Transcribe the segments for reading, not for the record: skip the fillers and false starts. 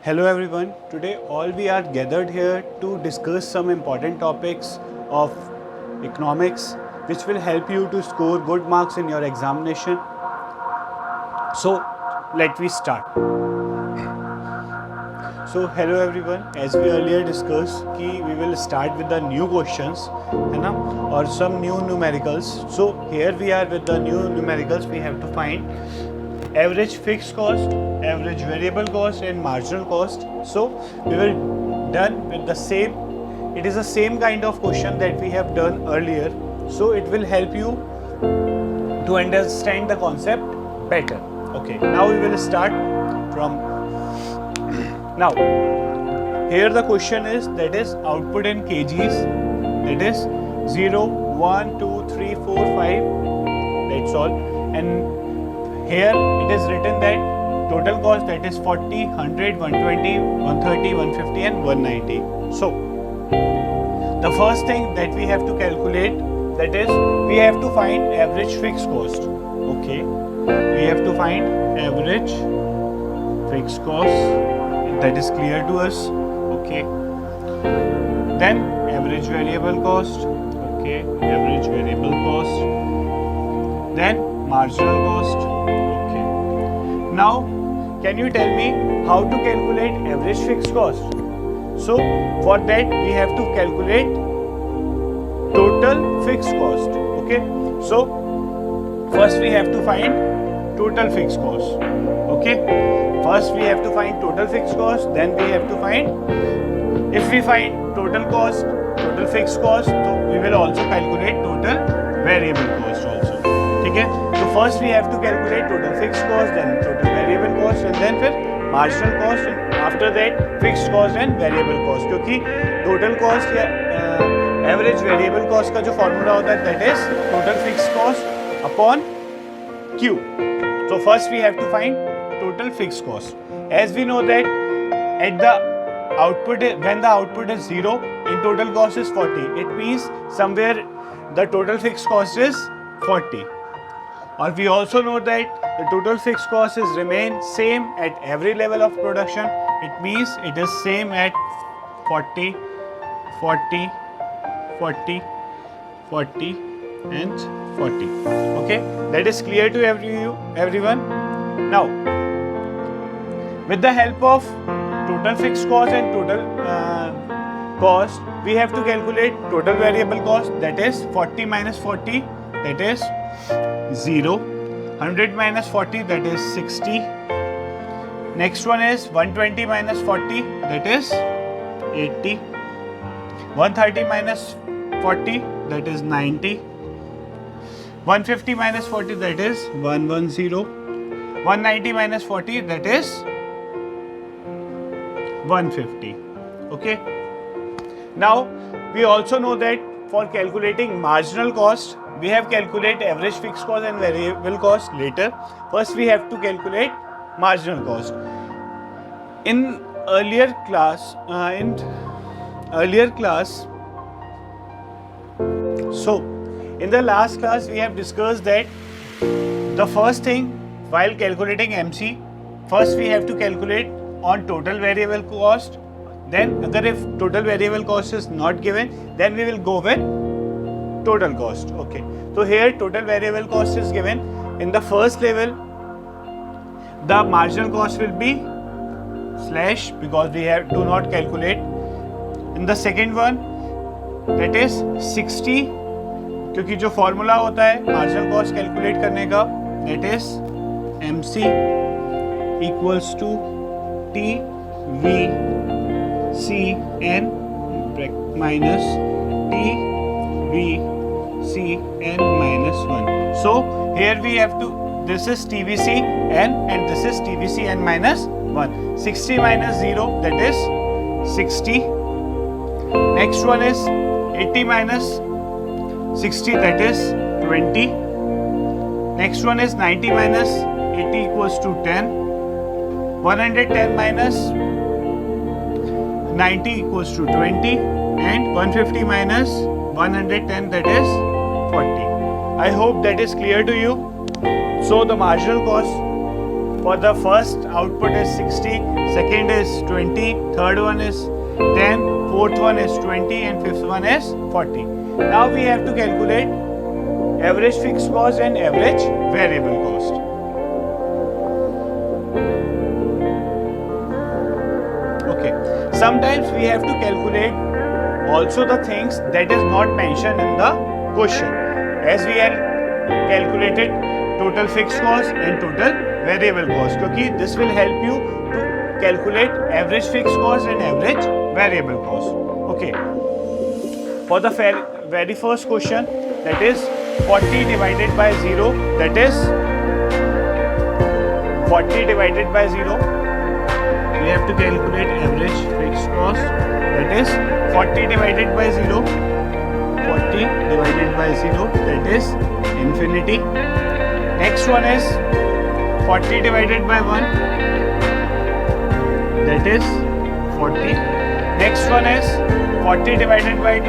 Hello everyone. Today all we are gathered here to discuss some important topics of economics which will help you to score good marks in your examination. So let we start. So hello everyone. As we earlier discussed कि we will start with the new questions है ना और some new numericals. So here we are with the new numericals. We have to find average fixed cost, average variable cost and marginal cost. So we will done with the same, it is the same kind of question that we have done earlier. So it will help you to understand the concept better. Okay, now we will start from now. Here the question is, that is output in kgs, that is 0, 1, 2, 3, 4, 5, that's all. And here it is written that total cost, that is 40, 100, 120, 130, 150 and 190. So the first thing that we have to calculate, that is we have to find average fixed cost. Okay, we have to find average fixed cost, that is clear to us. Okay, then average variable cost. Okay, average variable cost, then marginal cost. Okay, now can you tell me how to calculate average fixed cost? So for that we have to calculate total fixed cost. Okay, so first we have to find total fixed cost. Okay, first we have to find total fixed cost, then we have to find, if we find total cost, total fixed cost, so we will also calculate total variable cost also. ठीक है, तो first we have to calculate total fixed cost, then total variable cost and then फिर marginal cost and after that fixed cost and variable cost. क्योंकि total cost या average variable cost का जो formula होता है, that is total fixed cost upon Q. So first we have to find total fixed cost. As we know that at the output, when the output is 0 and total cost is 40, it means somewhere the total fixed cost is 40. Or we also know that the total fixed cost is remain same at every level of production. It means it is same at 40, 40, 40, 40 and 40. Okay, that is clear to everyone. Now with the help of total fixed cost and total cost, we have to calculate total variable cost, that is 40 minus 40, that is 0, 100 minus 40, that is 60. Next one is 120 minus 40, that is 80. 130 minus 40, that is 90. 150 minus 40, that is 110. 190 minus 40, that is 150. Okay, now we also know that for calculating marginal cost, we have calculate average fixed cost and variable cost later. First we have to calculate marginal cost. In earlier class, so in the last class we have discussed that the first thing while calculating MC, first we have to calculate on total variable cost. Then if total variable cost is not given, then we will go with total cost. Okay, so here total variable cost is given. In the first level, the marginal cost will be slash because we have do not calculate. In the second one, that is 60, क्योंकि जो formula होता है marginal cost calculate करने का, that is MC equals to TVCN minus TVCN minus 1. So here we have to, this is TVCN and this is TVCN minus 1. 60 minus 0, that is 60. Next one is 80 minus 60, that is 20. Next one is 90 minus 80 equals to 10. 110 minus 90 equals to 20 and 150 minus 110, that is 40. I hope that is clear to you. So the marginal cost For the first output is 60, second is 20, third one is 10, fourth one is 20 and fifth one is 40. Now we have to calculate average fixed cost and average variable cost. Okay, sometimes we have to calculate also the things that is not mentioned in the question, as we have calculated total fixed cost and total variable cost, because this will help you to calculate average fixed cost and average variable cost. Okay, for the very first question, that is 40 divided by 0, that is 40 divided by 0, we have to calculate average fixed cost, that is 40 divided by 0, 40 divided by 0, that is infinity. Next one is 40 divided by 1, that is 40. Next one is 40 divided by 2,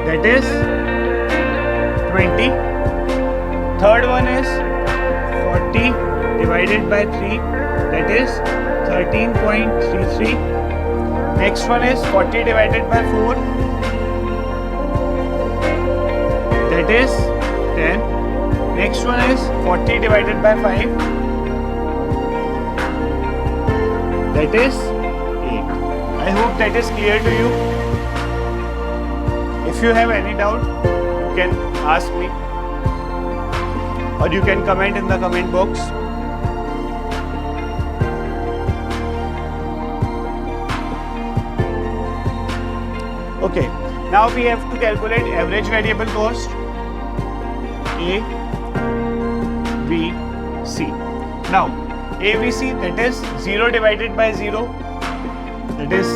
that is 20. Third one is 40 divided by 3, that is 13.33. Next one is 40 divided by 4, that is 10. Next one is 40 divided by 5, that is 8. I hope that is clear to you. If you have any doubt, you can ask me or you can comment in the comment box. Okay, now we have to calculate average variable cost, A, B, C. Now, A, B, C, that is 0 divided by 0, that is,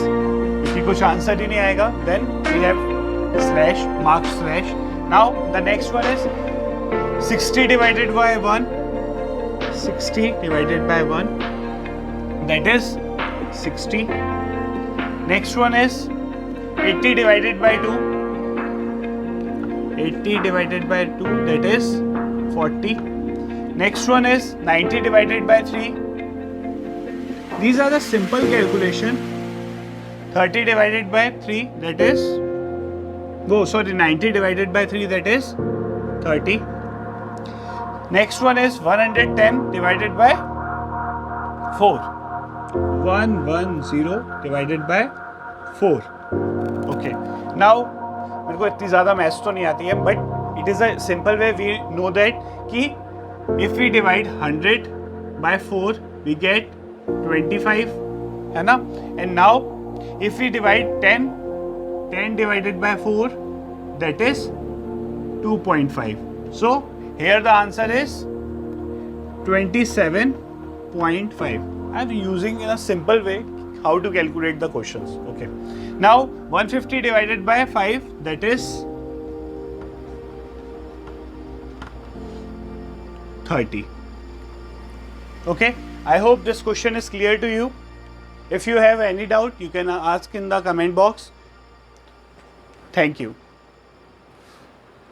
if कुछ answer ही नहीं आएगा, then we have slash, mark slash. Now, the next one is 60 divided by 1, 60 divided by 1, that is 60. Next one is 80 divided by 2, 80 divided by 2, that is 40. Next one is 90 divided by 3. These are the simple calculation. 30 divided by 3, that is 90 divided by 3, that is 30. Next one is 110 divided by 4. 110 divided by 4. Okay. Now, मेरे को इतनी ज़्यादा maths तो नहीं आती है, but it is a simple way we know that कि if we divide 100 by 4, we get 25, है ना? And now, if we divide 10 divided by 4, that is 2.5. So, here the answer is 27.5. I am using in a simple way how to calculate the questions. Okay. Now 150 divided by 5, that is 30. Okay. I hope this question is clear to you. If you have any doubt, you can ask in the comment box. Thank you.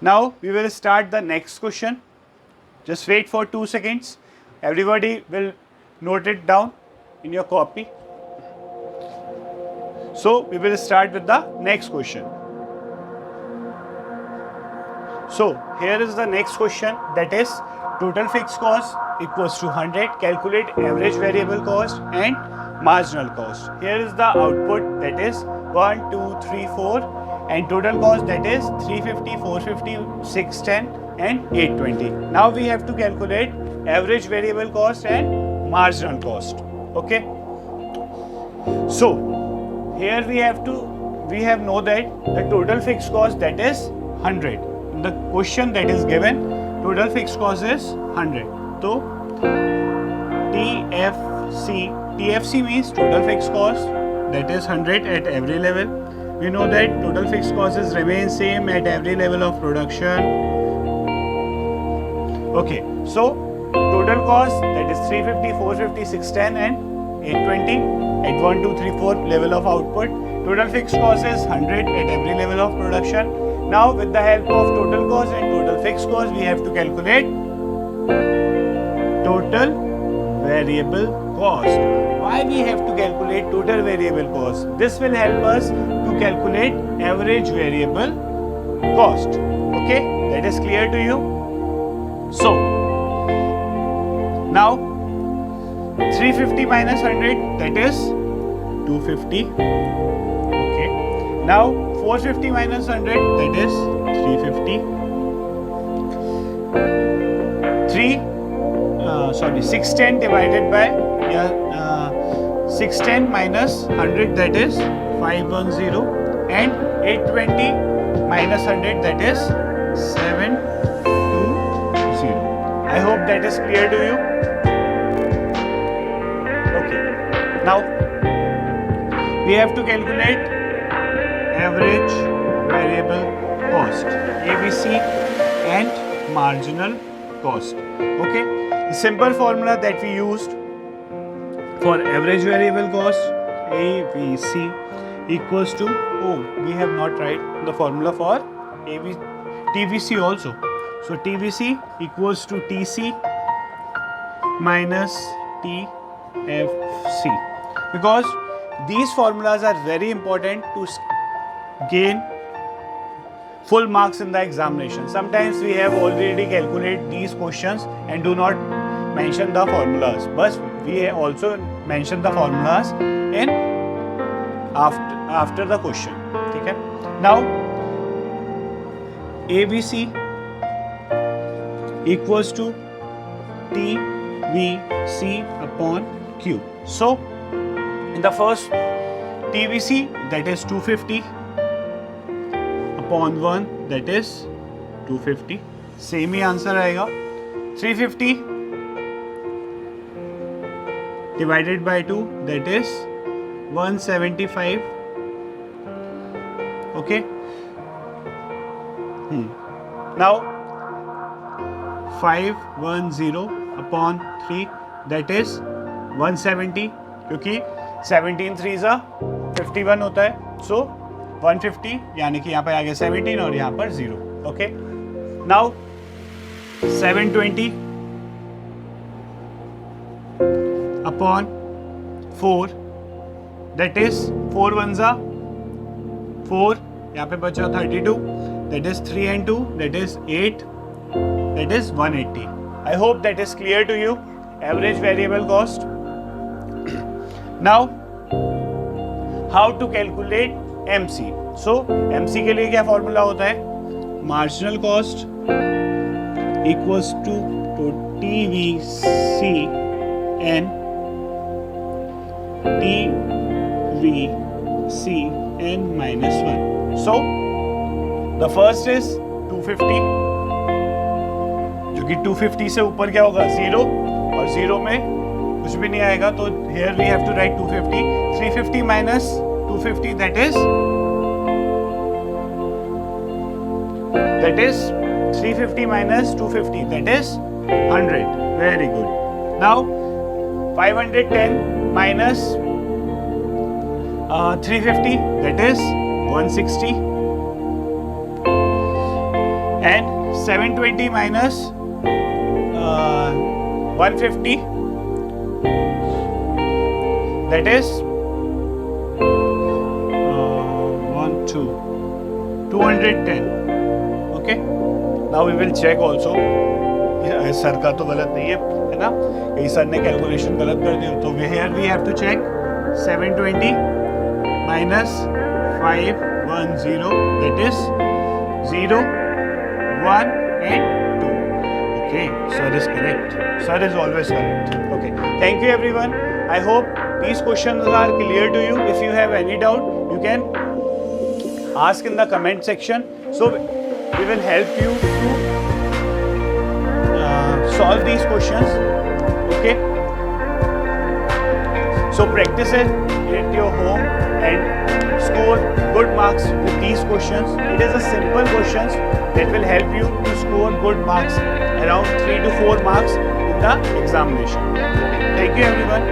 Now we will start the next question. Just wait for 2 seconds. Everybody will note it down in your copy. So we will start with the next question. So here is the next question, that is total fixed cost equals to 100. Calculate average variable cost and marginal cost. Here is the output, that is 1, 2, 3, 4, and total cost, that is 350, 450, 610 and 820. Now we have to calculate average variable cost and marginal cost. Okay. So here we have know that the total fixed cost, that is 100. In the question that is given, total fixed cost is 100. So TFC means total fixed cost, that is 100 at every level. We know that total fixed costs remain same at every level of production. Okay, so total cost, that is 350, 450, 610 and 820 at 1, 2, 3, 4 level of output. Total fixed cost is 100 at every level of production. Now with the help of total cost and total fixed cost, we have to calculate total variable cost. Why we have to calculate total variable cost? This will help us to calculate average variable cost. Okay, that is clear to you? So now 350 minus 100, that is 250. Okay, now 450 minus 100, that is 350. 610 divided by 610 minus 100, that is 510, and 820 minus 100, that is 720. I hope that is clear to you. Okay, now we have to calculate average variable cost, ABC, and marginal cost. Okay, the simple formula that we used for average variable cost, ABC, equals to, we have not write the formula for TVC also. So TVC equals to TC minus TFC, because these formulas are very important to gain full marks in the examination. Sometimes we have already calculated these questions and do not mention the formulas, but we also mention the formulas in after the question. Okay? Now ABC equals to TVC upon Q. So in the first TVC, that is 250 upon 1, that is 250. Same he answer आएगा. 350 divided by 2, that is 175. Okay. Now 510 upon 3, that is 170, क्योंकि 17 3s 51 होता है. So 150, यानी कि यहाँ पर आ गया 17 और यहाँ पर 0. Okay, now 720 upon 4, that is 4 1s 4, यहाँ पे बचा 32, that is 3 and 2, that is 8, that is 180. I hope that is clear to you. Average variable cost. Now how to calculate MC. So MC के लिए क्या फॉर्मूला होता है? Marginal cost equals to TVC and TVC n minus 1. So the first is 250, जो कि 250 से ऊपर क्या होगा? 0, और 0 में कुछ भी नहीं आएगा, तो here we have to write 250. 350 minus 250, that is 350 minus 250, that is 100. Very good. Now 510 minus 350, that is 160, and 720 minus 150, that is 210. Okay, now we will check also. Sir का तो गलत नहीं है ना, कहीं सर ने कैलकुलेशन गलत कर दी, तो here we have to check 720 minus 510, that is 0, 1 and 2. Okay, sir is correct. Sir is always correct. Okay, thank you everyone. I hope these questions are clear to you. If you have any doubt, you can ask in the comment section. So we will help you to solve these questions. Okay, so practice it at your home and score good marks with these questions. It is a simple questions that will help you to score good marks, around 3 to 4 marks in the examination. Thank you everyone.